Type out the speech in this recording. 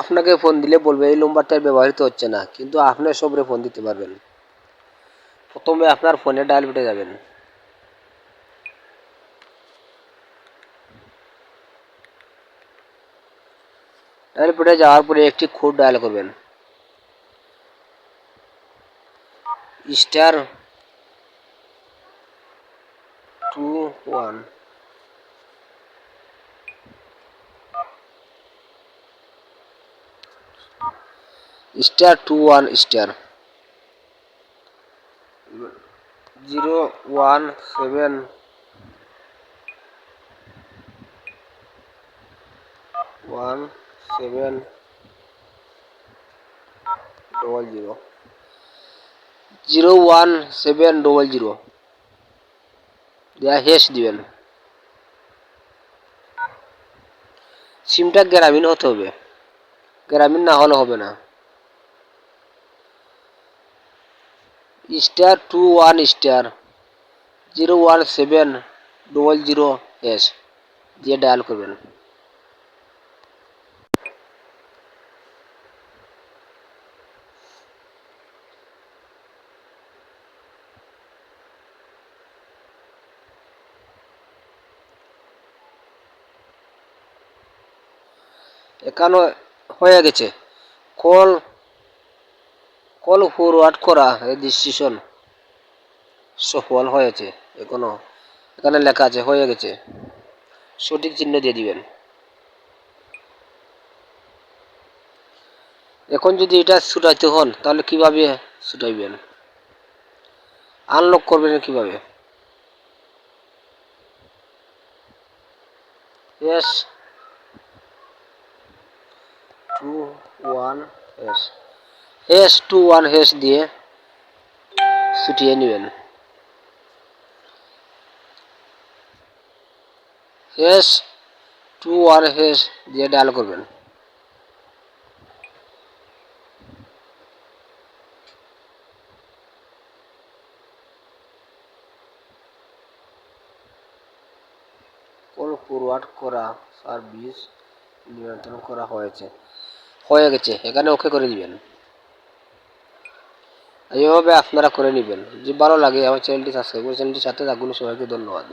আপনাকে ফোন দিলে বলবে এই নম্বরটা ব্যবহৃত হচ্ছে না, কিন্তু আপনি সবরে ফোন দিতে পারবেন। প্রথমে আপনার ফোনে ডায়াল পেটে যাবেন। ডায়াল পেটে যাওয়ার পরে একটি কোড ডায়াল করবেন, স্টার 21 স্টার 21 স্টার 017 01700 দেয়া হ্যাশ দিবেন। সিমটা গ্রামীণ হতে হবে, গ্রামীণ না হলে হবে না। স্টার 21 স্টার 01700 হ্যাশ দিয়ে ডায়াল করবেন। এখানে হয়ে গেছে কল ফরওয়ার্ড করা রেজিস্ট্রেশন সফল হয়েছে। এখানে লেখা আছে হয়ে গেছে, সঠিক চিহ্ন দিয়ে দিবেন। এখন যদি এটা ছুটাইতে হন তাহলে কিভাবে ছুটাইবেন, আনলক করবেন কিভাবে? S21 দিয়ে ছুটিয়ে নেবেন। S21 দিয়ে ডায়াল করবেন। কল ফরওয়ার্ড করা সার্ভিস নিয়ন্ত্রণ করা হয়ে গেছে। এখানে ওকে করে দিবেন। এইভাবে আপনারা করে নেবেন। যদি ভালো লাগে আমার চ্যানেলটি সাবস্ক্রাইব করে চ্যানেলটির সাথে থাকুন। সবাইকে ধন্যবাদ।